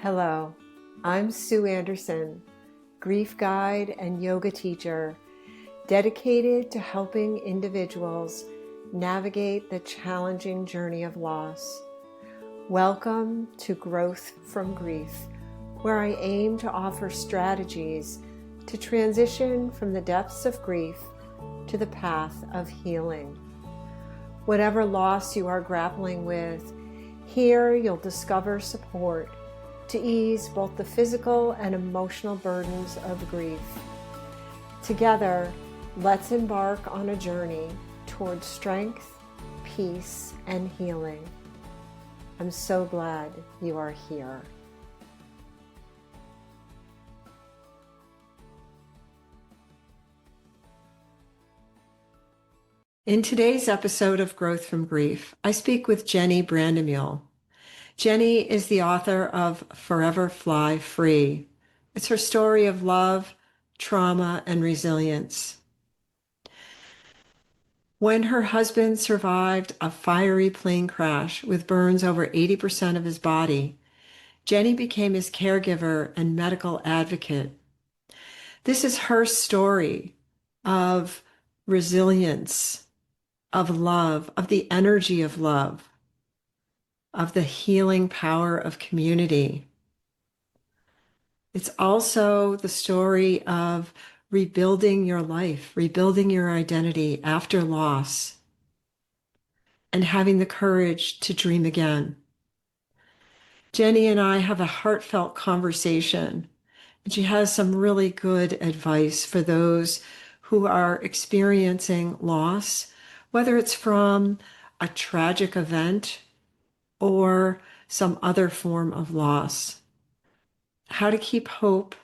Hello, I'm Sue Andersen, grief guide and yoga teacher, dedicated to helping individuals navigate the challenging journey of loss. Welcome to Growth from Grief, where I aim to offer strategies to transition from the depths of grief to the path of healing. Whatever loss you are grappling with, here you'll discover support to ease both the physical and emotional burdens of grief. Together, let's embark on a journey towards strength, peace, and healing. I'm so glad you are here. In today's episode of Growth from Grief, I speak with Jenny Brandemule. Jenny is the author of Forever Fly Free. It's her story of love, trauma, and resilience. When her husband survived a fiery plane crash with burns over 80% of his body, Jenny became his caregiver and medical advocate. This is her story of resilience, of love, of the energy of love, of the healing power of community. It's also the story of rebuilding your life, rebuilding your identity after loss, and having the courage to dream again. Jenny and I have a heartfelt conversation, and she has some really good advice for those who are experiencing loss, whether it's from a tragic event or some other form of loss. How to keep hope,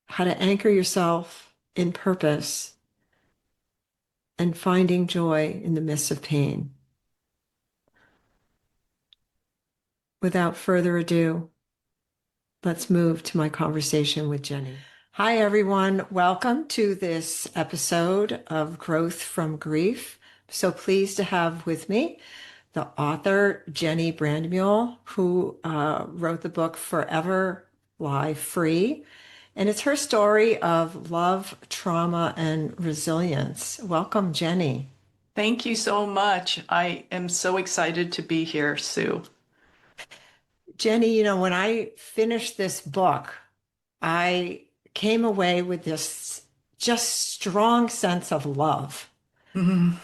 how to anchor yourself in purpose, and finding joy in the midst of pain. Without further ado, let's move to my conversation with Jenny. Hi, everyone. Welcome to this episode of Growth from Grief. So pleased to have with me the author, Jenny Brandemule, who wrote the book Forever Fly Free. And it's her story of love, trauma, and resilience. Welcome, Jenny. Thank you so much. I am so excited to be here, Sue. Jenny, when I finished this book, I came away with this just strong sense of love. Mhm.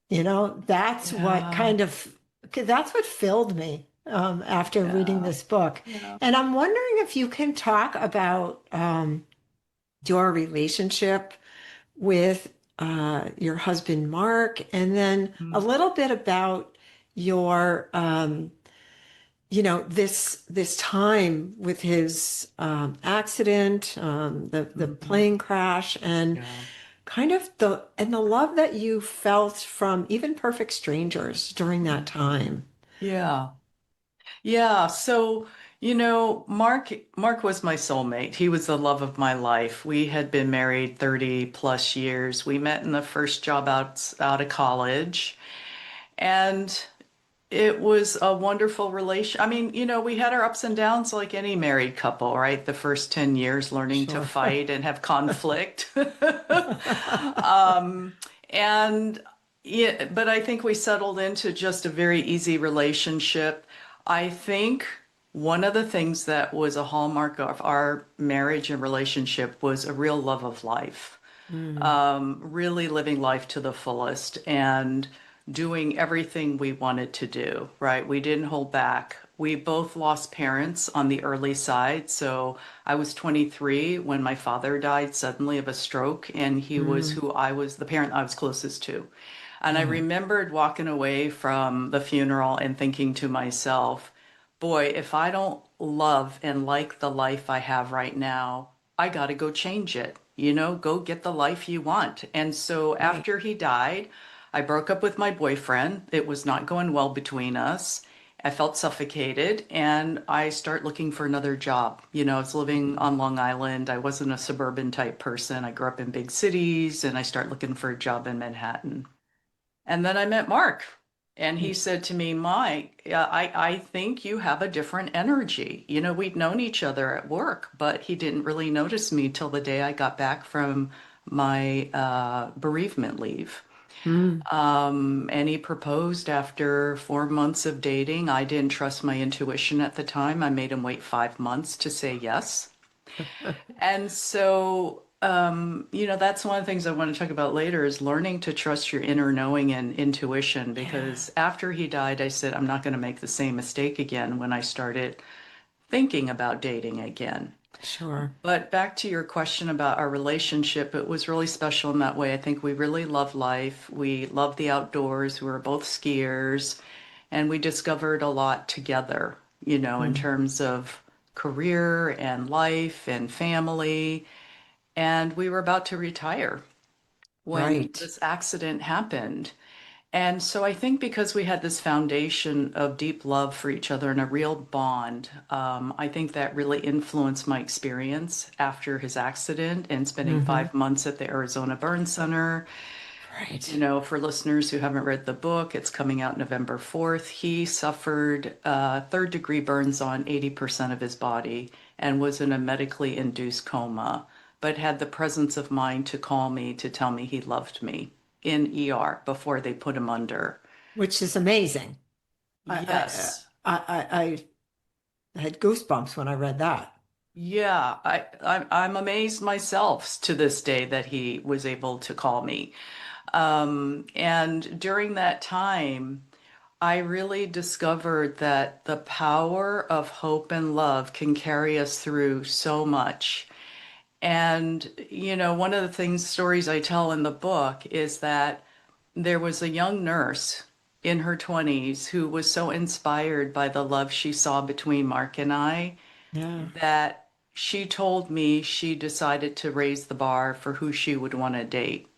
That's what that's what filled me after reading this book. Yeah. And I'm wondering if you can talk about your relationship with your husband, Mark, and then a little bit about your, this time with his accident, the plane crash, and kind of the love that you felt from even perfect strangers during that time. Yeah. Yeah. So, Mark was my soulmate. He was the love of my life. We had been married 30 plus years. We met in the first job out of college. And it was a wonderful relation. I mean, we had our ups and downs like any married couple, right? The first 10 years learning to Sure. fight and have conflict. And yeah, but I think we settled into just a very easy relationship. I think one of the things that was a hallmark of our marriage and relationship was a real love of life, really living life to the fullest and doing everything we wanted to do, right? We didn't hold back. We both lost parents on the early side. So I was 23 when my father died suddenly of a stroke, and he was the parent I was closest to. And I remembered walking away from the funeral and thinking to myself, boy, if I don't love and like the life I have right now, I got to go change it. Go get the life you want. And so after he died, I broke up with my boyfriend. It was not going well between us. I felt suffocated and I start looking for another job. I was living on Long Island. I wasn't a suburban type person. I grew up in big cities and I start looking for a job in Manhattan. And then I met Mark. And he said to me, Mike, I think you have a different energy. You know, we'd known each other at work, but he didn't really notice me till the day I got back from my bereavement leave. Mm. And he proposed after 4 months of dating. I didn't trust my intuition at the time. I made him wait 5 months to say yes. And so, that's one of the things I want to talk about later is learning to trust your inner knowing and intuition. Yeah, Because after he died, I said, I'm not going to make the same mistake again when I started thinking about dating again. sure. But back to your question about our relationship, it was really special in that way. I think we really love life. We love the outdoors. We were both skiers, and we discovered a lot together, in Mm. terms of career and life and family. And we were about to retire when Right. this accident happened. And so I think because we had this foundation of deep love for each other and a real bond, I think that really influenced my experience after his accident and spending Hmm. 5 months at the Arizona Burn Center. Right. For listeners who haven't read the book, it's coming out November 4th. He suffered third degree burns on 80% of his body and was in a medically induced coma, but had the presence of mind to call me to tell me he loved me in ER before they put him under. Which is amazing. Yes. I had goosebumps when I read that. Yeah, I'm amazed myself to this day that he was able to call me. And during that time, I really discovered that the power of hope and love can carry us through so much. And, one of the stories I tell in the book is that there was a young nurse in her 20s who was so inspired by the love she saw between Mark and I Yeah. that she told me she decided to raise the bar for who she would want to date.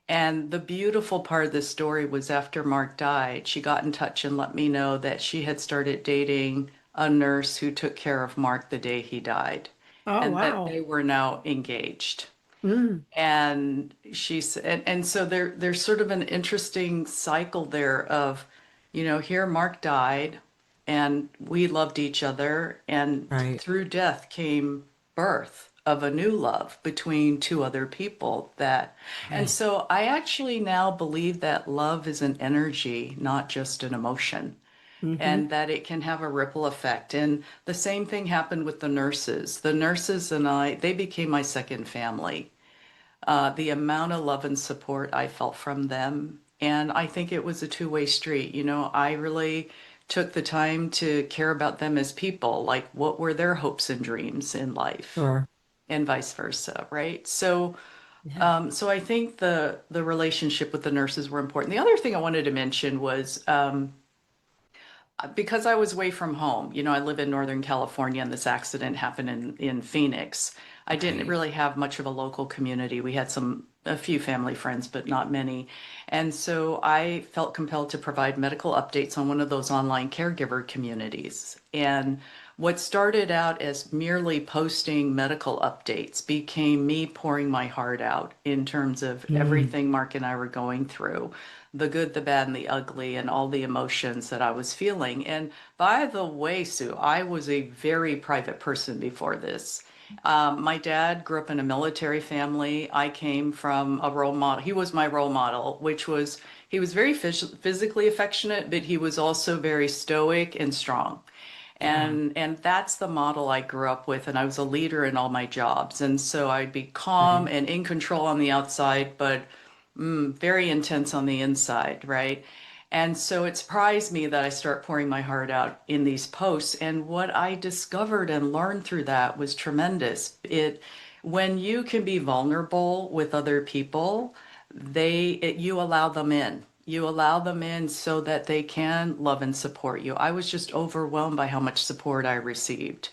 And the beautiful part of the story was after Mark died, she got in touch and let me know that she had started dating a nurse who took care of Mark the day he died, Oh, and that wow. they were now engaged. Mm. And she said, and so there's sort of an interesting cycle there of, here Mark died and we loved each other, and Right. through death came birth of a new love between two other people and Right. so I actually now believe that love is an energy, not just an emotion, Hmm. and that it can have a ripple effect. And the same thing happened with the nurses. The nurses and they became my second family. The amount of love and support I felt from them. And I think it was a two-way street. I really took the time to care about them as people, like what were their hopes and dreams in life, Sure. and vice versa, right? So, Yeah. so I think the relationship with the nurses were important. The other thing I wanted to mention was because I was away from home, I live in Northern California and this accident happened in Phoenix. I didn't Right. really have much of a local community. We had a few family friends, but not many. And so I felt compelled to provide medical updates on one of those online caregiver communities. And what started out as merely posting medical updates became me pouring my heart out in terms of Mm. everything Mark and I were going through, the good, the bad, and the ugly, and all the emotions that I was feeling. And by the way, Sue, I was a very private person before this. My dad grew up in a military family. I came from a role model. He was my role model, he was very physically affectionate, but he was also very stoic and strong. Yeah. And that's the model I grew up with, and I was a leader in all my jobs. And so I'd be calm Right. and in control on the outside, but very intense on the inside, right? And so it surprised me that I start pouring my heart out in these posts. And what I discovered and learned through that was tremendous. When you can be vulnerable with other people, you allow them in. You allow them in so that they can love and support you. I was just overwhelmed by how much support I received,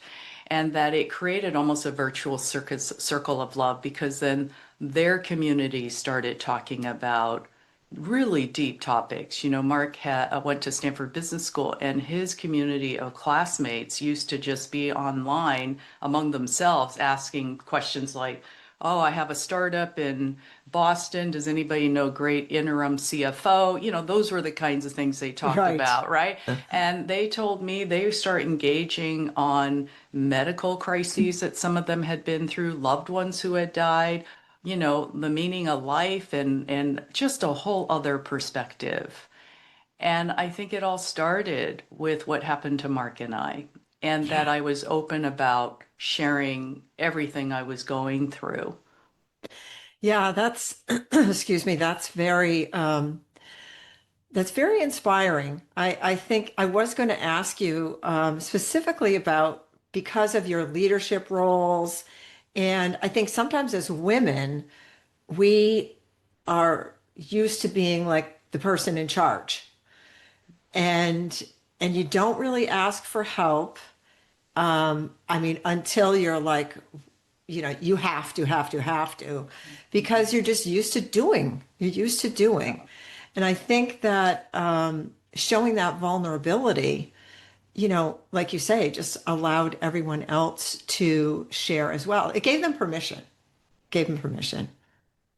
and that it created almost a virtual circle of love, because then their community started talking about really deep topics. Mark went to Stanford Business School, and his community of classmates used to just be online among themselves asking questions like, oh, I have a startup in Boston. Does anybody know great interim CFO? Those were the kinds of things they talked Right. about, right? And they told me they start engaging on medical crises that some of them had been through, loved ones who had died, the meaning of life and just a whole other perspective. And I think it all started with what happened to Mark and I, and that Yeah. I was open about sharing everything I was going through. Yeah, that's, excuse me, that's very inspiring. I think I was going to ask you specifically about because of your leadership roles. And I think sometimes as women, we are used to being like the person in charge. And and you don't really ask for help. I mean, until you're like, you have to, because you're just used to doing. You're used to doing. Yeah. And I think that showing that vulnerability, like you say, just allowed everyone else to share as well. It gave them permission. Gave them permission.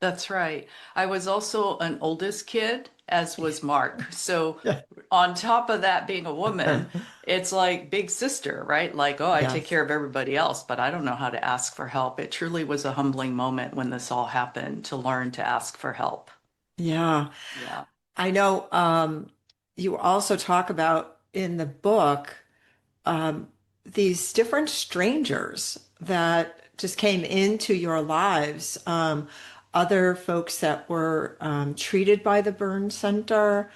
That's right. I was also an oldest kid, as was Mark. So, Yeah. on top of that, being a woman, it's like big sister, right? Like, oh, I take Yes. care of everybody else, but I don't know how to ask for help. It truly was a humbling moment when this all happened to learn to ask for help. Yeah. Yeah. I know you also talk about in the book these different strangers that just came into your lives, other folks that were treated by the burn center,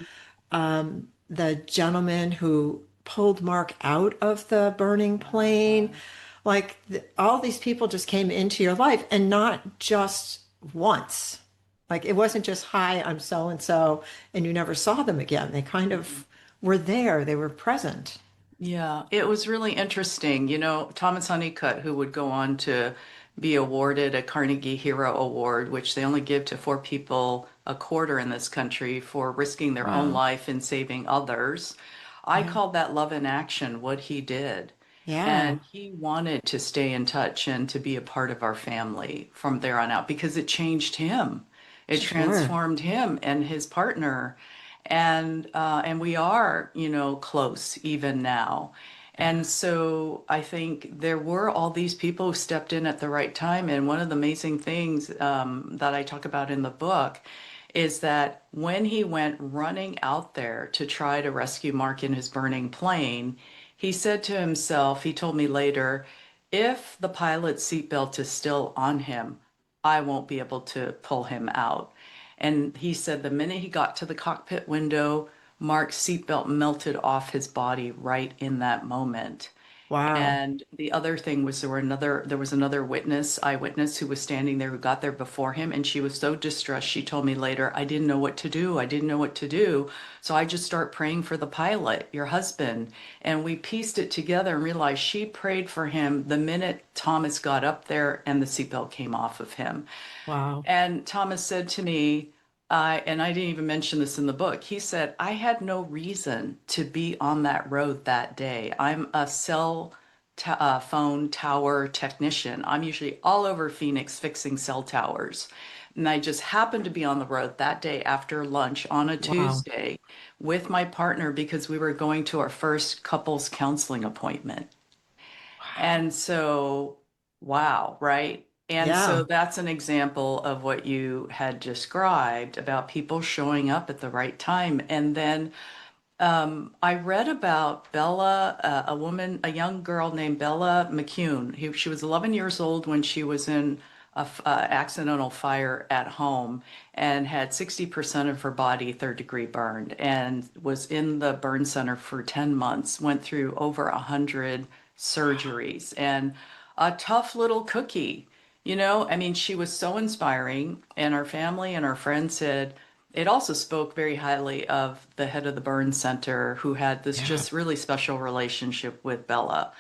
the gentleman who pulled Mark out of the burning plane. Like all these people just came into your life and not just once. Like it wasn't just, hi, I'm so and so, and you never saw them again. They kind Mhm. of were there, they were present. Yeah, it was really interesting. Thomas Honeycutt, who would go on to be awarded a Carnegie Hero Award, which they only give to four people a quarter in this country for risking their own Wow. life and saving others. I Yeah. called that love in action, what he did. Yeah. And he wanted to stay in touch and to be a part of our family from there on out because it changed him. It Sure. transformed him and his partner. And we are, close even now. And so I think there were all these people who stepped in at the right time. And one of the amazing things that I talk about in the book is that when he went running out there to try to rescue Mark in his burning plane, he said to himself, he told me later, if the pilot's seatbelt is still on him, I won't be able to pull him out. And he said the minute he got to the cockpit window, Mark's seatbelt melted off his body right in that moment. Wow. And the other thing was there was another eyewitness who was standing there who got there before him, and she was so distressed. She told me later, I didn't know what to do. I didn't know what to do. So I just start praying for the pilot, your husband. And we pieced it together and realized she prayed for him the minute Thomas got up there and the seatbelt came off of him. Wow. And Thomas said to me, and I didn't even mention this in the book, he said, I had no reason to be on that road that day. I'm a phone tower technician. I'm usually all over Phoenix fixing cell towers. And I just happened to be on the road that day after lunch on a Wow. Tuesday with my partner because we were going to our first couples counseling appointment. Wow. And so, wow, right? And so Yeah. that's an example of what you had described about people showing up at the right time. And then I read about Bella, a young girl named Bella McCune. She was 11 years old when she was in accidental fire at home and had 60% of her body third degree burned and was in the burn center for 10 months, went through over 100 surgeries and a tough little cookie. I mean, she was so inspiring, and our family and our friends said, it also spoke very highly of the head of the burn center who had this Yeah. just really special relationship with Bella.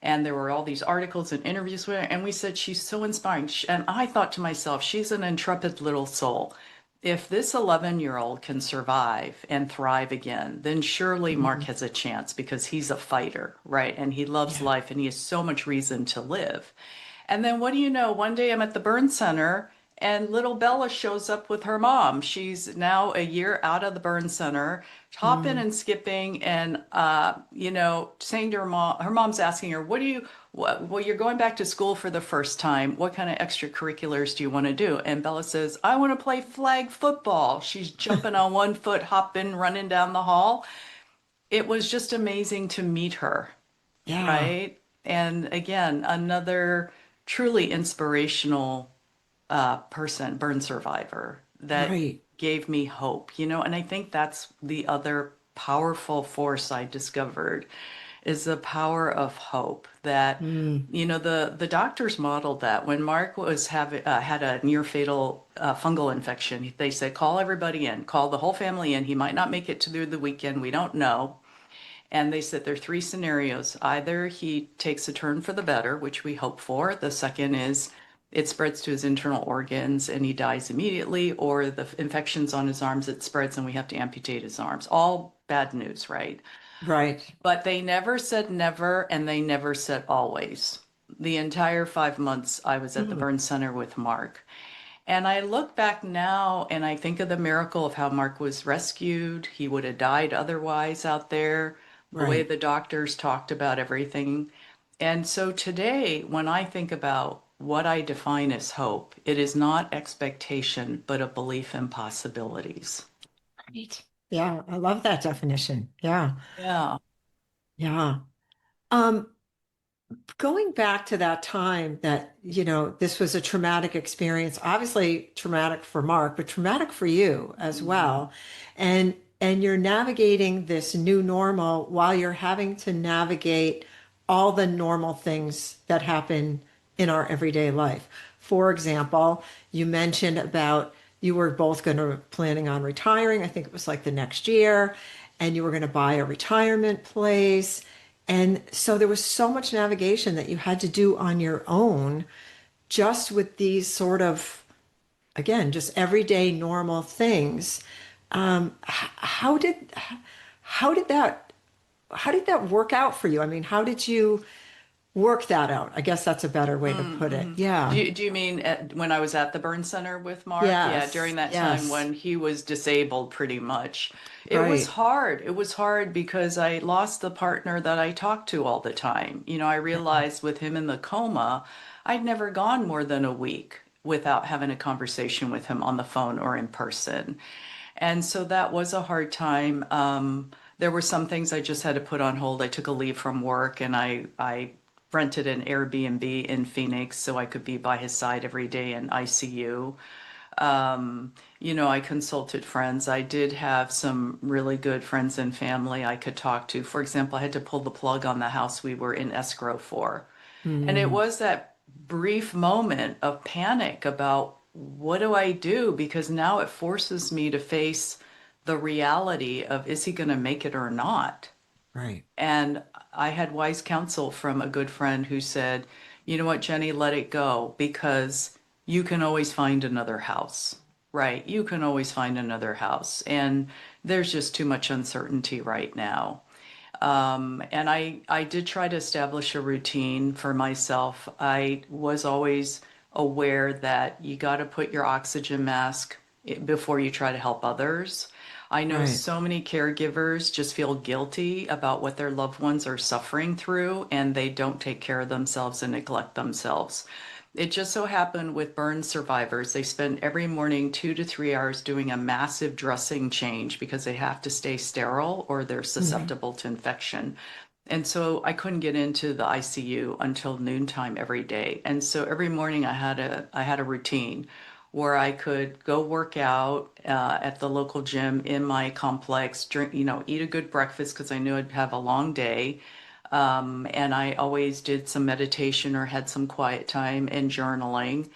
And there were all these articles and interviews with her, and we said, she's so inspiring. And I thought to myself, she's an intrepid little soul. If this 11-year-old can survive and thrive again, then surely Mark Mhm. has a chance because he's a fighter, right? And he loves Yeah. life and he has so much reason to live. And then what do you know? One day I'm at the burn center and little Bella shows up with her mom. She's now a year out of the burn center, hopping Mm, and skipping and saying to her mom's asking her, well, you're going back to school for the first time. What kind of extracurriculars do you want to do? And Bella says, I want to play flag football. She's jumping on one foot, hopping, running down the hall. It was just amazing to meet her, yeah, right? And again, another truly inspirational person, burn survivor, that right. gave me hope, and I think that's the other powerful force I discovered is the power of hope that, Mm, the doctors modeled that when Mark was had a near fatal fungal infection. They said, call everybody in, call the whole family in. He might not make it to the weekend. We don't know. And they said there are three scenarios. Either he takes a turn for the better, which we hope for. The second is it spreads to his internal organs and he dies immediately, or the infection's on his arms, it spreads and we have to amputate his arms. All bad news, right? right. But they never said never and they never said always. The entire 5 months I was at the Mm, burn center with Mark. And I look back now and I think of the miracle of how Mark was rescued. He would have died otherwise out there, the way right. the doctors talked about everything. And so today, when I think about what I define as hope, it is not expectation, but a belief in possibilities. Right. Yeah, I love that definition. Yeah, Yeah. yeah. Um, Going back to that time that, this was a traumatic experience, obviously traumatic for Mark, but traumatic for you as Mhm. well. And you're navigating this new normal while you're having to navigate all the normal things that happen in our everyday life. For example, you mentioned about you were both going to planning on retiring. I think it was like the next year, and you were going to buy a retirement place. And so there was so much navigation that you had to do on your own, just with these sort of, again, just everyday normal things. How did that work out for you? I mean, how did you work that out? I guess that's a better way to put it. Mm-hmm. Do Yeah. you, do you mean when I was at the burn center with Mark? Yeah, Yes. during that time Yes. when he was disabled pretty much. It was Right. hard. It was hard because I lost the partner that I talked to all the time. I realized with him in the coma, I'd never gone more than a week without having a conversation with him on the phone or in person. And so that was a hard time. There were some things I just had to put on hold. I took a leave from work and I rented an Airbnb in Phoenix so I could be by his side every day in ICU. I consulted friends. I did have some really good friends and family I could talk to. For example, I had to pull the plug on the house we were in escrow for. And it Hmm. was that brief moment of panic about what do I do? Because now it forces me to face the reality of is he going to make it or not? Right. And I had wise counsel from a good friend who said, you know what, Jenny, let it go because you can always find another house, right? You can always find another house. And there's just too much uncertainty right now. And I did try to establish a routine for myself. I was always aware that you got to put your oxygen mask before you try to help others. I know Right. so many caregivers just feel guilty about what their loved ones are suffering through, and they don't take care of themselves and neglect themselves. It just so happened with burn survivors, they spend every morning 2 to 3 hours doing a massive dressing change because they have to stay sterile or they're Hmm. susceptible to infection. And so I couldn't get into the ICU until noontime every day. And so every morning I had a routine where I could go work out at the local gym in my complex, drink, eat a good breakfast because I knew I'd have a long day. And I always did some meditation or had some quiet time and journaling.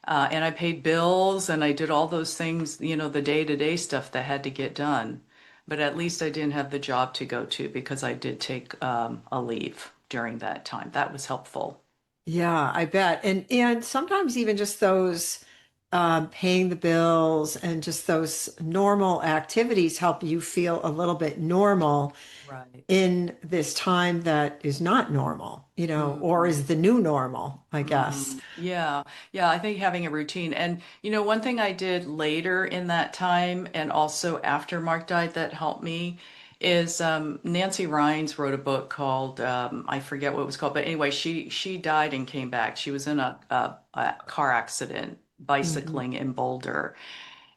And I paid bills and I did all those things, the day-to-day stuff that had to get done. But at least I didn't have the job to go to because I did take a leave during that time. That was helpful. Yeah, I bet. And sometimes even just those paying the bills and just those normal activities help you feel a little bit normal Right. in this time that is not normal, or Hmm. is the new normal, I guess. Hmm. Yeah. Yeah. I think having a routine. And, one thing I did later in that time and also after Mark died that helped me is Nancy Rhines wrote a book called, I forget what it was called, but anyway, she died and came back. She was in a car accident Hmm. bicycling in Boulder.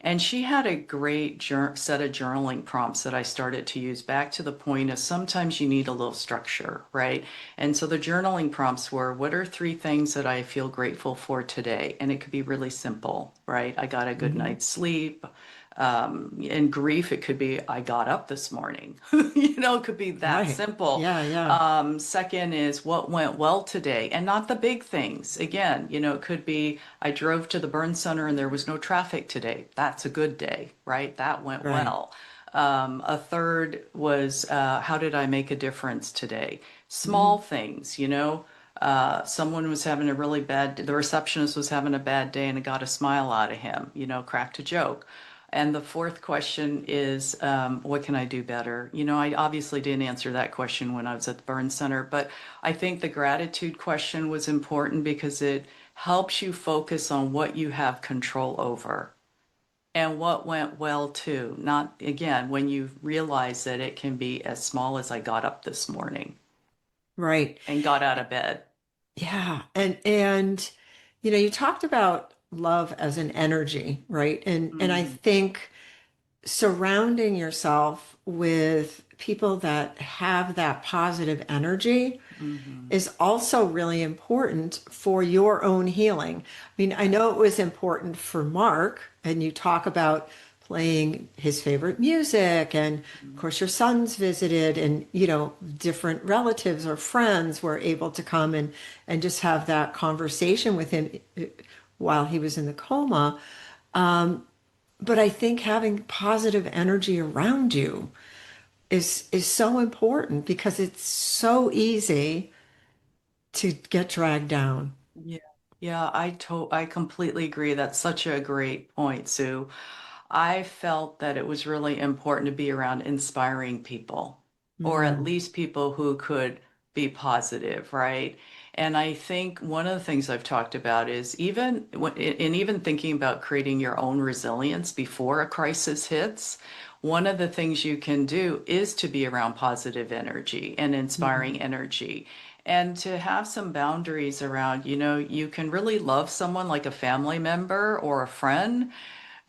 And she had a great set of journaling prompts that I started to use back to the point of sometimes you need a little structure, right? And so the journaling prompts were, what are three things that I feel grateful for today? And it could be really simple, right? I got a good Hmm. night's sleep. In grief, it could be, I got up this morning. It could be that Right. simple. Yeah, yeah. Second is what went well today, and not the big things. Again, it could be, I drove to the burn center and there was no traffic today. That's a good day, right? That went Right. well. A third was, how did I make a difference today? Hmm. Small things, someone was having a really bad, the receptionist was having a bad day and it got a smile out of him, cracked a joke. And the fourth question is, what can I do better? I obviously didn't answer that question when I was at the burn center, but I think the gratitude question was important because it helps you focus on what you have control over and what went well too. Not again, when you realize that it can be as small as I got up this morning Right. and got out of bed. Yeah. And you talked about love as an energy, right? And I Hmm. think surrounding yourself with people that have that positive energy Hmm. is also really important for your own healing. I mean, I Right. know it was important for Mark, and you talk about playing his favorite music, and of Mhm. course, your sons visited, and different relatives or friends were able to come and just have that conversation with him while he was in the coma. But I think having positive energy around you is so important because it's so easy to get dragged down. Yeah. Yeah, I completely agree. That's such a great point, Sue. I felt that it was really important to be around inspiring people, or at Mm, least people who could be positive, right? And I think one of the things I've talked about is even thinking about creating your own resilience before a crisis hits, one of the things you can do is to be around positive energy and mm, inspiring energy. And to have some boundaries around, you can really love someone like a family member or a friend,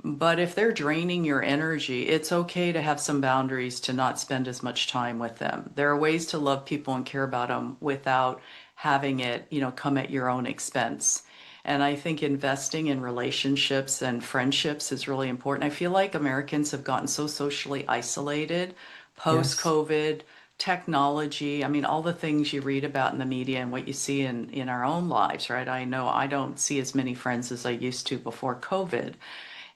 but if they're draining your energy, it's okay to have some boundaries to not spend as much time with them. There are ways to love people and care about them without having it, come at your own expense. And I think investing in relationships and friendships is really important. I feel like Americans have gotten so socially isolated yes. post-COVID, technology. I mean, all the things you read about in the media and what you see in our own lives, right? I know I don't see as many friends as I used to before COVID.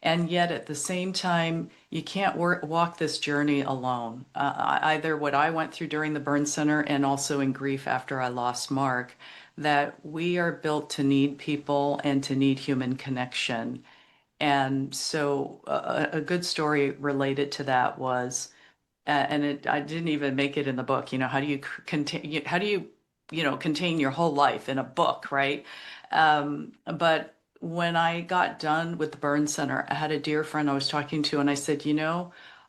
And yet, at the same time, you can't walk this journey alone. Either what I went through during the burn center and also in grief after I lost Mark, that we are built to need people and to need human connection. And so, a good story related to that was, I didn't even make it in the book. How do you contain? How do you, contain your whole life in a book, right? But when I got done with the burn center, I had a dear friend I was talking to, and I said,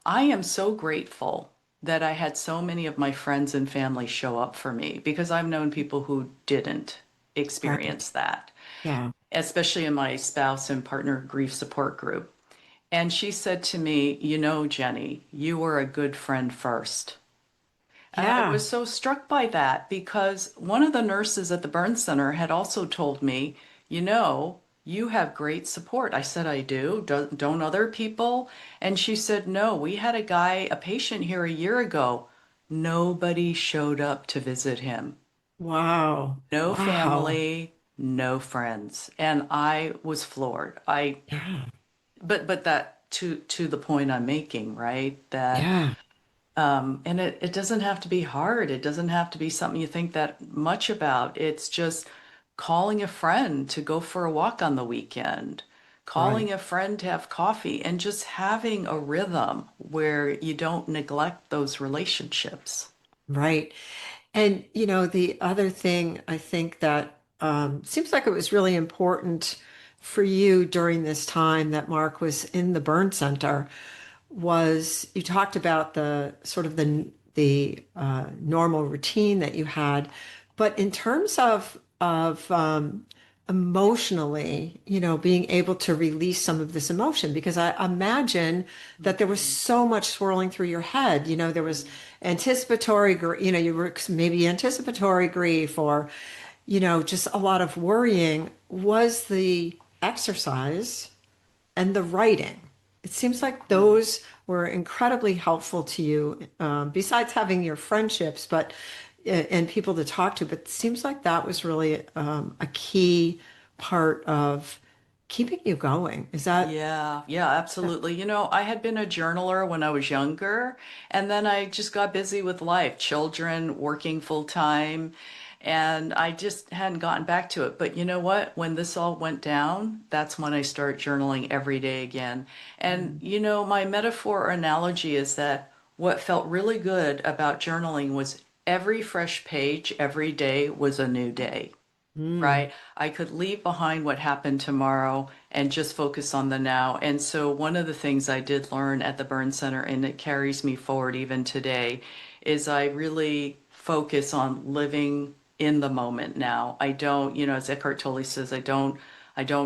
I am so grateful that I had so many of my friends and family show up for me because I've known people who didn't Right. experience that, Yeah. especially in my spouse and partner grief support group. And she said to me, Jenny, you were a good friend first. And I Yeah. was so struck by that because one of the nurses at the burn center had also told me, you have great support. I said, I do. Don't other people? And she said, no, we had a patient here a year ago. Nobody showed up to visit him. Wow. No Wow. family, no friends. And I was floored. Yeah. But that to the point I'm making, right? That Yeah. and it doesn't have to be hard. It doesn't have to be something you think that much about. It's just calling a friend to go for a walk on the weekend, Right. calling a friend to have coffee, and just having a rhythm where you don't neglect those relationships. Right. And, the other thing I think that seems like it was really important for you during this time that Mark was in the burn center was you talked about the sort of the normal routine that you had, but in terms of emotionally, being able to release some of this emotion, because I imagine that there was Mhm. so much swirling through your head. There was anticipatory, you were maybe anticipatory grief or, just a lot of worrying. Was the exercise and the writing. It seems like Yeah. those were incredibly helpful to you, besides having your friendships, but and people to talk to. But it seems like that was really a key part of keeping you going. Is that? Yeah, yeah, absolutely. I had been a journaler when I was younger, and then I just got busy with life, children, working full time, and I just hadn't gotten back to it. But you know what? When this all went down, that's when I start journaling every day again. And Mm, my metaphor or analogy is that what felt really good about journaling was every fresh page every day was a new day, mm, right? I could leave behind what happened tomorrow and just focus on the now. And so, one of the things I did learn at the Burn Center, and it carries me forward even today, is I really focus on living in the moment now. I don't, as Eckhart Tolle says, I don't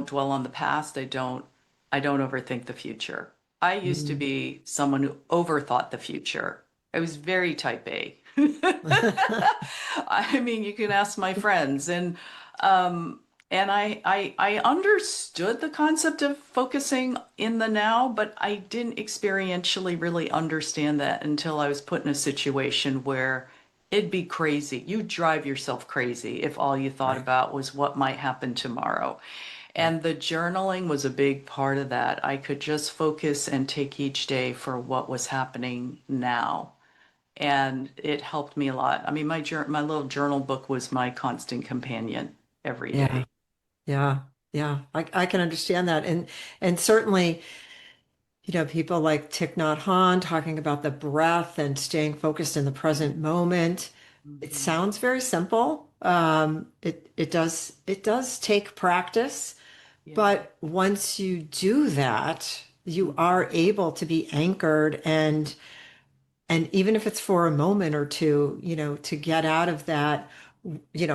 dwell on the past. I don't overthink the future. I used to mm. be someone who overthought the future. I was very type A. I mean, you can ask my friends, um, and I understood the concept of focusing in the now, but I didn't experientially really understand that until I was put in a situation where it'd be crazy. You'd drive yourself crazy if all you thought Right. about was what might happen tomorrow. Right. And the journaling was a big part of that. I could just focus and take each day for what was happening now, and it helped me a lot. I mean, my little journal book was my constant companion every Yeah. day. Yeah. Yeah. I can understand that. And certainly, people like Thich Nhat Hanh talking about the breath and staying focused in the present moment. It Hmm. sounds very simple. It does take practice, Yeah. but once you do that, you Hmm. are able to be anchored and even if it's for a moment or two, to get out of that,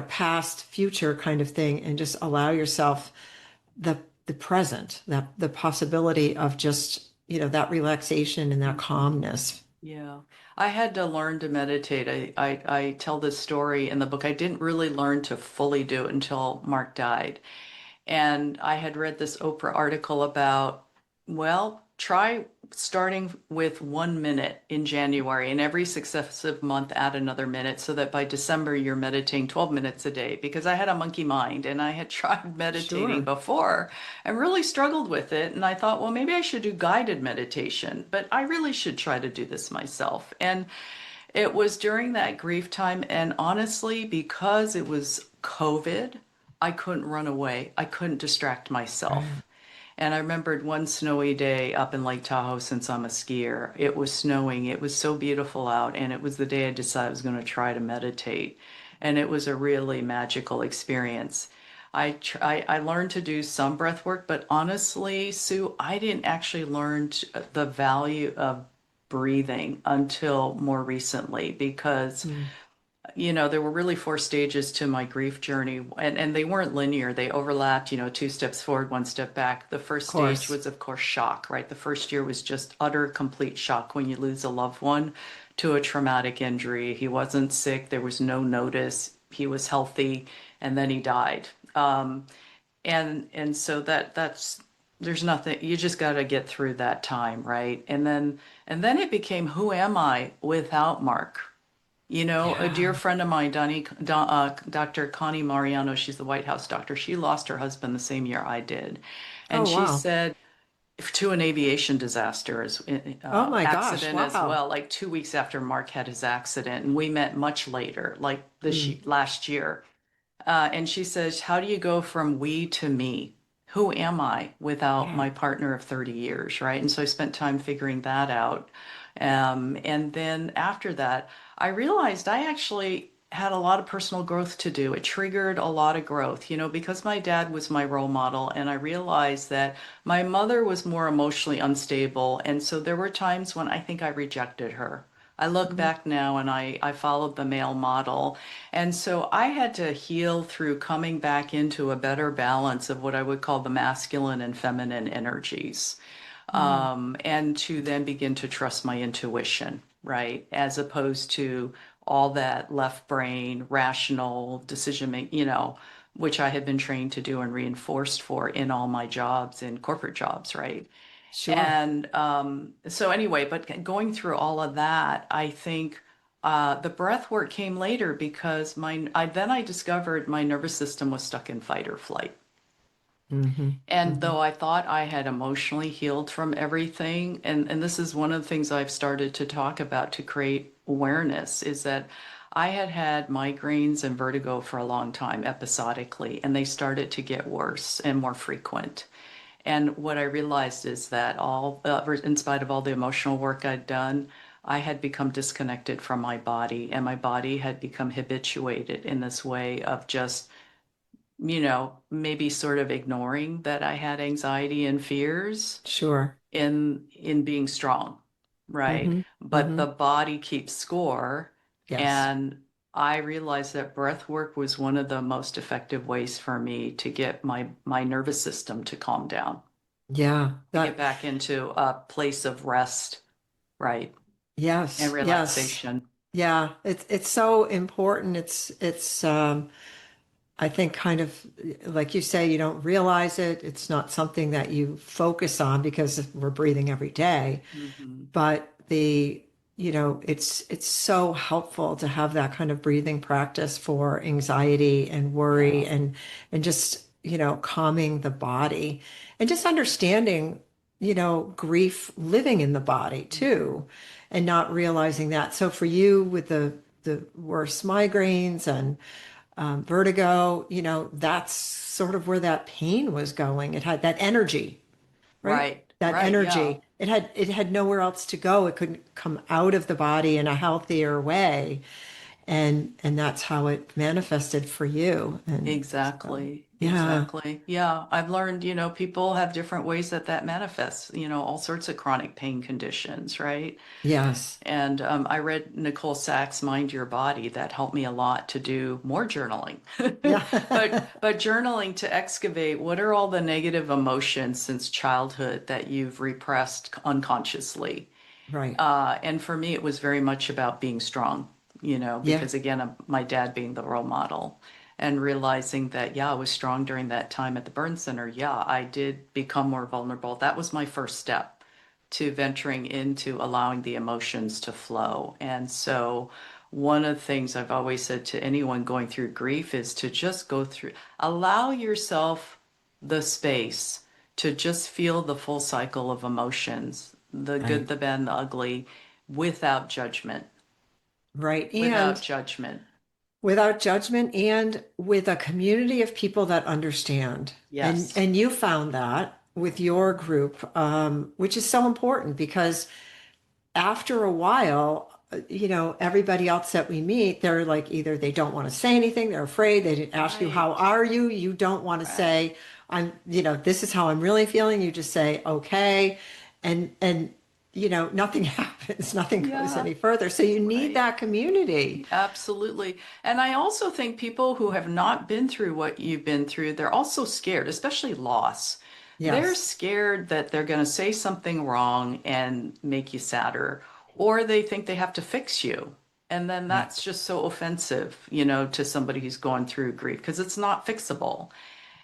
past future kind of thing and just allow yourself the the present, that the possibility of just, that relaxation and that Hmm. calmness. Yeah. I had to learn to meditate. I tell this story in the book. I didn't really learn to fully do it until Mark died. And I had read this Oprah article about, well, try starting with 1 minute in January, and every successive month add another minute so that by December you're meditating 12 minutes a day. Because I had a monkey mind and I had tried meditating Sure. before and really struggled with it. And I thought, well, maybe I should do guided meditation, but I really should try to do this myself. And it was during that grief time, and honestly, because it was COVID, I couldn't run away. I couldn't distract Right. myself. And I remembered one snowy day up in Lake Tahoe, since I'm a skier. It was snowing. It was so beautiful out, and it was the day I decided I was going to try to meditate. And it was a really magical experience. I learned to do some breath work, but honestly, Sue, I didn't actually learn the value of breathing until more recently, because Mm, there were really four stages to my grief journey, and they weren't linear. They overlapped, two steps forward, one step back. The of first stage course. was, of course, shock, right? The first year was just utter, complete shock when you lose a loved one to a traumatic injury. He wasn't sick, there was no notice, he was healthy, and then he died. And so that's there's nothing, you just got to get through that time, right? And then it became, who am I without Mark? A dear Yeah. friend of mine, Dr. Connie Mariano, she's the White House doctor. She lost her husband the same year I did. Oh, And she wow. said, to an aviation disaster, Oh my gosh. accident as Wow. well, like 2 weeks after Mark had his accident. And we met much later, like Mm, last year. And she says, how do you go from we to me? who am I without Yeah. my partner of 30 years, right? And so I spent time figuring that out. And then after that, I realized I actually had a lot of personal growth to do. It triggered a lot of growth, because my dad was my role model, and I realized that my mother was more emotionally unstable. And so there were times when I think I rejected her. I look Mhm. back now and I followed the male model. And so I had to heal through coming back into a better balance of what I would call the masculine and feminine energies, Mm. and to then begin to trust my intuition, right? As opposed to all that left brain, rational decision making, which I had been trained to do and reinforced for in all my jobs in corporate jobs, right? Sure. And so anyway, but going through all of that, I think the breath work came later because I discovered my nervous system was stuck in fight or flight. Hmm. And Hmm. though I thought I had emotionally healed from everything, and this is one of the things I've started to talk about to create awareness, is that I had had migraines and vertigo for a long time, episodically, and they started to get worse and more frequent. And what I realized is that in spite of all the emotional work I'd done, I had become disconnected from my body, and my body had become habituated in this way of just, maybe sort of ignoring that I had anxiety and fears Sure. in being strong, right? Hmm. But Hmm. the body keeps score, Yes. and I realized that breath work was one of the most effective ways for me to get my nervous system to calm down, Yeah. to get That, back into a place of rest, right? And yes. Yes. relaxation. Yeah. It's so important. I think kind of like you say, you don't realize it. It's not something that you focus on because we're breathing every day. Hmm. But it's so helpful to have that kind of breathing practice for anxiety and worry Yeah. and just, calming the body and just understanding, grief living in the body Hmm. too, and not realizing that. So for you with the worst migraines and vertigo, that's sort of where that pain was going. It had that energy, right? Right, That right, yeah. energy. It had nowhere else to go. It couldn't come out of the body in a healthier way. And that's how it manifested for you. And so, Exactly, yeah, exactly. Yeah, I've learned, people have different ways that manifests, all sorts of chronic pain conditions, right? yes. And I read Nicole Sachs' Mind Your Body. That helped me a lot to do more journaling. But Yeah. but journaling to excavate what are all the negative emotions since childhood that you've repressed unconsciously. Right. And for me, it was very much about being strong, Yeah. because again, my dad being the role model and realizing that, yeah, I was strong during that time at the burn center. Yeah, I did become more vulnerable. That was my first step to venturing into allowing the emotions to flow. And so, one of the things I've always said to anyone going through grief is to just go through, allow yourself the space to just feel the full cycle of emotions, the good, Right. the bad, and the ugly, without judgment. Right. Without And judgment. without judgment and with a community of people that understand. And Yes. and you found that with your group, which is so important because after a while, everybody else that we meet, they're like either they don't want to say anything, they're afraid, they didn't ask you, how Right. are you? You don't want to Right. say, this is how I'm really feeling. You just say, okay. And nothing happens, nothing goes Yeah. any further. So you need Right. that community. Absolutely. And I also think people who have not been through what you've been through, they're also scared, especially loss. They're Yes. scared that they're going to say something wrong and make you sadder, or they think they have to fix you. And then Right. that's just so offensive, to somebody who's going through grief because it's not fixable.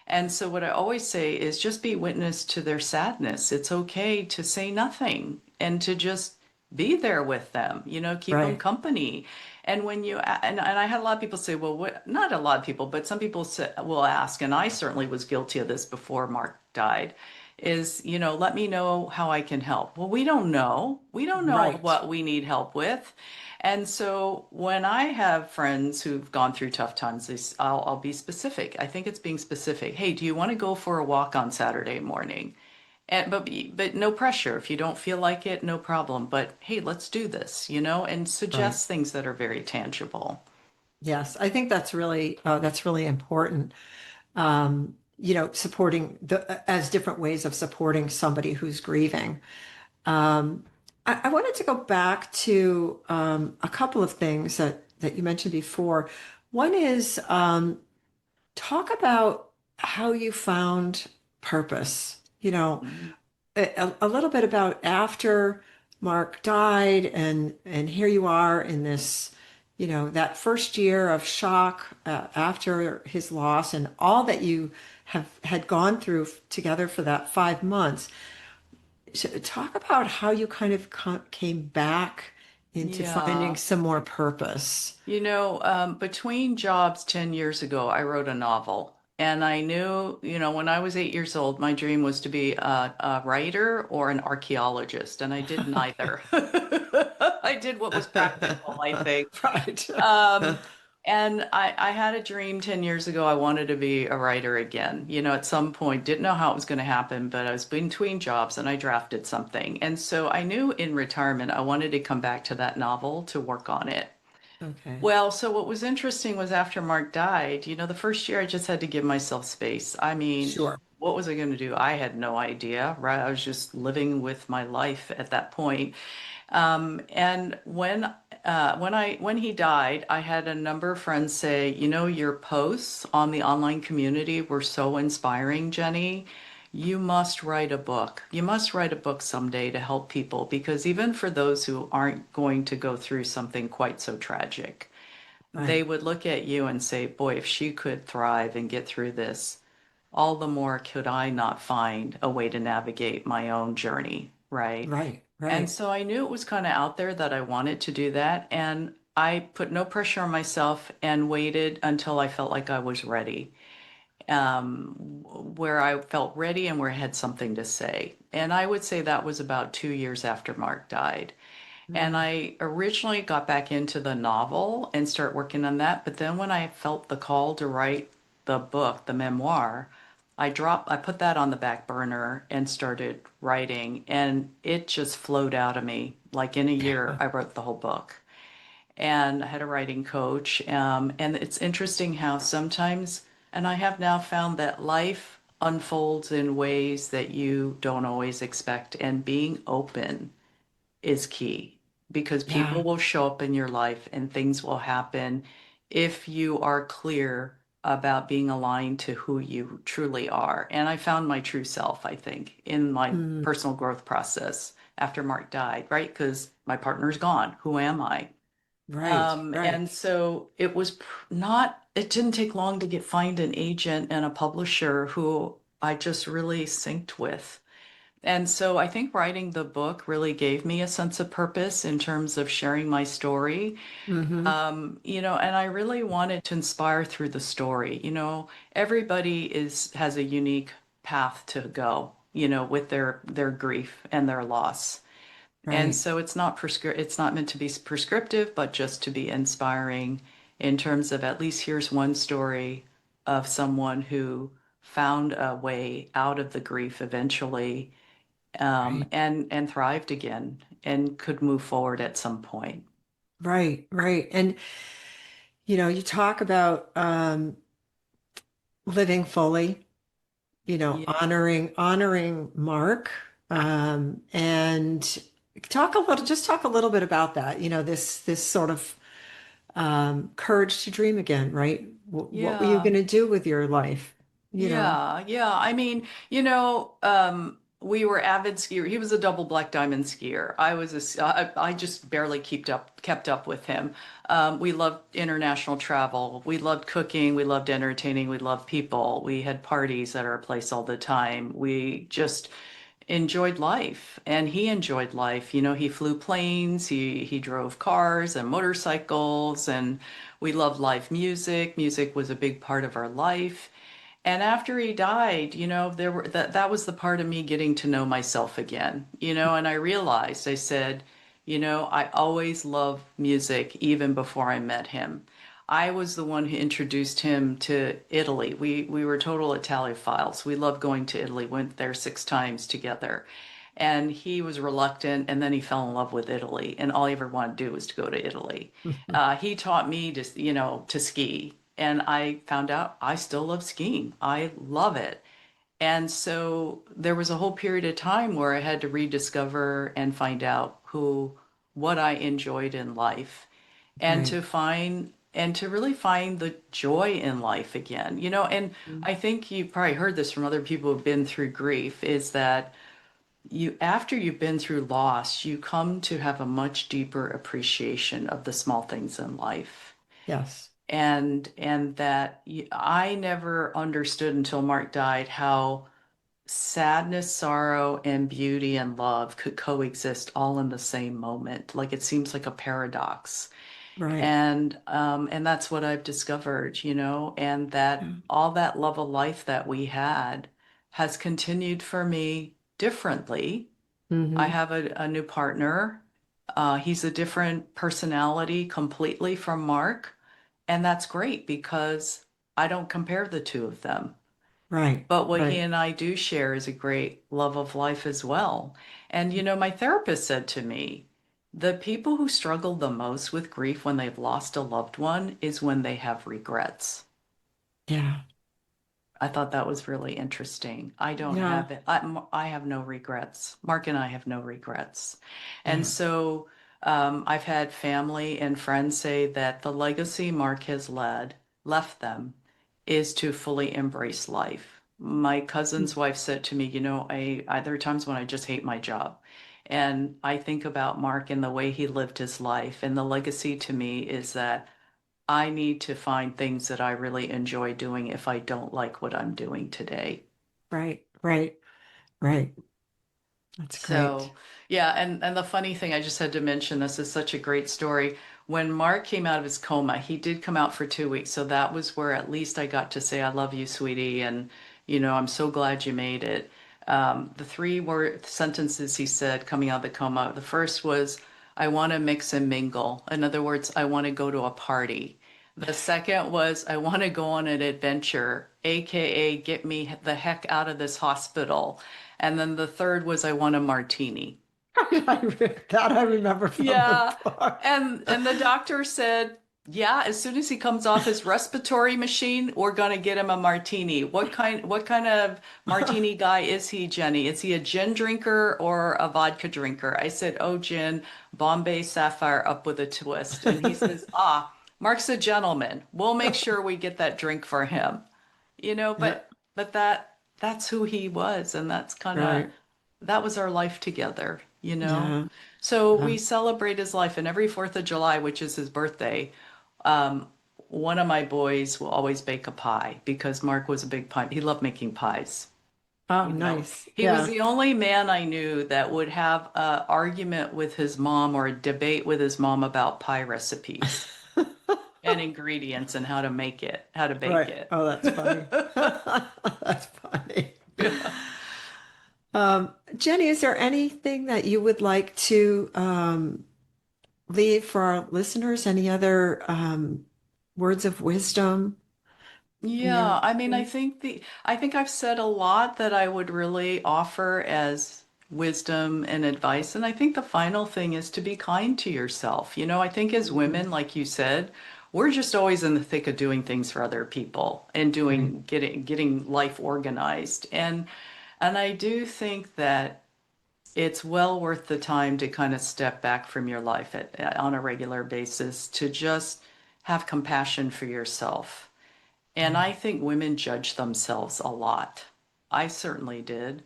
And so, what I always say is just be witness to their sadness. It's okay to say nothing and to just be there with them, keep them Right. company. And and I had a lot of people say, well, what, not a lot of people, but some people will ask, and I certainly was guilty of this before Mark died, is, let me know how I can help. Well, we don't know. We don't know Right. what we need help with. And so when I have friends who've gone through tough times, I'll be specific. I think it's being specific. Hey, do you want to go for a walk on Saturday morning? But no pressure. If you don't feel like it, no problem. But hey, let's do this, and Right. suggest things that are very tangible. Yes, I think that's really important. Supporting as different ways of supporting somebody who's grieving. Um, I wanted to go back to a couple of things that you mentioned before. One is talk about how you found purpose. Mm. A little bit about after Mark died, and here you are in this, that first year of shock after his loss, and all that you have had gone through together for that 5 months. So talk about how you kind of came back into finding Yeah. some more purpose. Between jobs 10 years ago, I wrote a novel. And I knew, when I was 8 years old, my dream was to be a writer or an archaeologist. And I did Okay. neither. I did what was practical, I think. Right. Um, and I had a dream 10 years ago. I wanted to be a writer again. At some point, didn't know how it was going to happen, but I was between jobs and I drafted something. And so I knew in retirement, I wanted to come back to that novel to work on it. Okay. Well, so what was interesting was after Mark died, the first year I just had to give myself space. I mean, Sure. what was I going to do? I had no idea, right? I was just living with my life at that point. And when he died, I had a number of friends say, your posts on the online community were so inspiring, Jenny. You must write a book. You must write a book someday to help people because even for those who aren't going to go through something quite so tragic, they Right. would look at you and say, boy, if she could thrive and get through this, all the more could I not find a way to navigate my own journey, right? Right. And Right. so I knew it was kind of out there that I wanted to do that. And I put no pressure on myself and waited until I felt like I was ready, where I felt ready and where I had something to say. And I would say that was about 2 years after Mark died. And Mm. I originally got back into the novel and start working on that. But then when I felt the call to write the book, the memoir, I put that on the back burner and started writing, and it just flowed out of me. Like in a year, I wrote the whole book. And I had a writing coach. And it's interesting how sometimes, and I have now found that life unfolds in ways that you don't always expect, and being open is key because people Yeah. will show up in your life and things will happen if you are clear about being aligned to who you truly are. And I found my true self, I think, in my Mm. personal growth process after Mark died, right? Because my partner's gone. Who am I? Right. Right. And so it was it didn't take long to find an agent and a publisher who I just really synced with. And so I think writing the book really gave me a sense of purpose in terms of sharing my story. Hmm. And I really wanted to inspire through the story. Everybody has a unique path to go, with their grief and their loss. And Right. so it's not meant to be prescriptive, but just to be inspiring in terms of at least here's one story of someone who found a way out of the grief eventually, Right. and thrived again and could move forward at some point. Right. Right. And you talk about living fully, Yeah. honoring Mark, and talk a little bit about that. This sort of courage to dream again, right? What were you Yeah. going to do with your life? You know. Yeah, yeah. I mean, we were avid skier. He was a double black diamond skier. I just barely kept up with him. We loved international travel. We loved cooking. We loved entertaining. We loved people. We had parties at our place all the time. We just enjoyed life, and he enjoyed life. He flew planes. He drove cars and motorcycles, and we loved live music. Music was a big part of our life. And after he died, there were that was the part of me getting to know myself again, and I realized, I said, I always loved music even before I met him. I was the one who introduced him to Italy. We were total Italophiles. We loved going to Italy, went there 6 times together. And he was reluctant, and then he fell in love with Italy, and all he ever wanted to do was to go to Italy. He taught me to ski, and I found out I still love skiing. I love it. And so there was a whole period of time where I had to rediscover and find out what I enjoyed in life, and Right. to really find the joy in life again. And I think you probably heard this from other people who've been through grief, is that after you've been through loss, you come to have a much deeper appreciation of the small things in life. Yes. And that I never understood until Mark died how sadness, sorrow, and beauty and love could coexist all in the same moment. Like, it seems like a paradox. Right. And that's what I've discovered, and that Yeah. all that love of life that we had has continued for me differently. I Hmm. have a new partner. He's a different personality completely from Mark, and that's great because I don't compare the two of them. Right. But what he Right. and I do share is a great love of life as well. And my therapist said to me, the people who struggle the most with grief when they've lost a loved one is when they have regrets. Yeah. I thought that was really interesting. I don't Yeah. have it. I have no regrets. Mark and I have no regrets. And Yeah. so I've had family and friends say that the legacy Mark has left them, is to fully embrace life. My cousin's wife said to me, there are times when I just hate my job. And I think about Mark and the way he lived his life. And the legacy to me is that I need to find things that I really enjoy doing if I don't like what I'm doing today. Right. Right. Right. That's great. So, yeah, and the funny thing, I just had to mention, this is such a great story. When Mark came out of his coma, he did come out for 2 weeks, so that was where at least I got to say, "I love you, sweetie," and I'm so glad you made it. The three word sentences he said coming out of the coma. The first was, "I want to mix and mingle." In other words, I want to go to a party. The second was, "I want to go on an adventure, aka get me the heck out of this hospital." And then the third was, "I want a martini." That I remember from the Yeah. book. And the doctor said, "Yeah, as soon as he comes off his respiratory machine, we're gonna get him a martini." What kind of martini guy is he, Jenny? Is he a gin drinker or a vodka drinker? I said, "Oh, gin, Bombay Sapphire up with a twist." And he says, "Ah, Mark's a gentleman. We'll make sure we get that drink for him." Yeah. But that's who he was, and Right. that was our life together. Yeah. So Yeah. we celebrate his life, and every 4th of July, which is his birthday, um, one of my boys will always bake a pie because Mark was a big pie. He loved making pies. Oh, You know, nice. he was Yeah. the only man I knew that would have an argument with his mom or a debate with his mom about pie recipes and ingredients and how to bake Right. it. Oh, that's funny. That's funny. Yeah. Jenny, is there anything that you would like to leave for our listeners? Any other words of wisdom in your Yeah, I mean, experience? I think I've said a lot that I would really offer as wisdom and advice. And I think the final thing is to be kind to yourself. I think as Mhm. women, like you said, we're just always in the thick of doing things for other people and Right. getting life organized. And I do think that it's well worth the time to kind of step back from your life on a regular basis to just have compassion for yourself. And Yeah. I think women judge themselves a lot. I certainly did.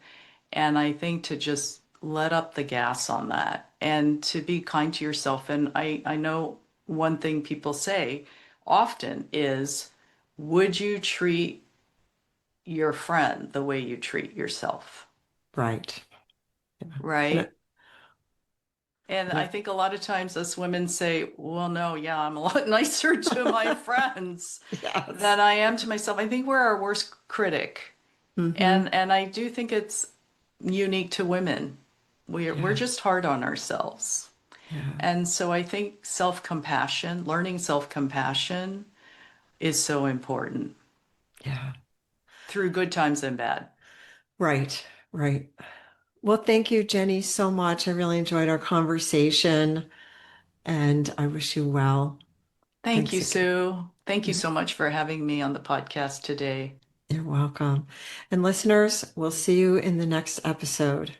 And I think to just let up the gas on that and to be kind to yourself. And I know one thing people say often is, would you treat your friend the way you treat yourself? Right. Yeah. And Right? And I Yeah. think a lot of times us women say, well, no, yeah, I'm a lot nicer to my friends Yes. than I am to myself. I think we're our worst critic. Hmm. And I do think it's unique to women. We're Yeah. just hard on ourselves. Yeah. And so I think self-compassion, learning self-compassion is so important Yeah. through good times and bad. Right. Right. Well, thank you, Jenny, so much. I really enjoyed our conversation and I wish you well. Thank Thanks you, again. Sue. Thank you so much for having me on the podcast today. You're welcome. And listeners, we'll see you in the next episode.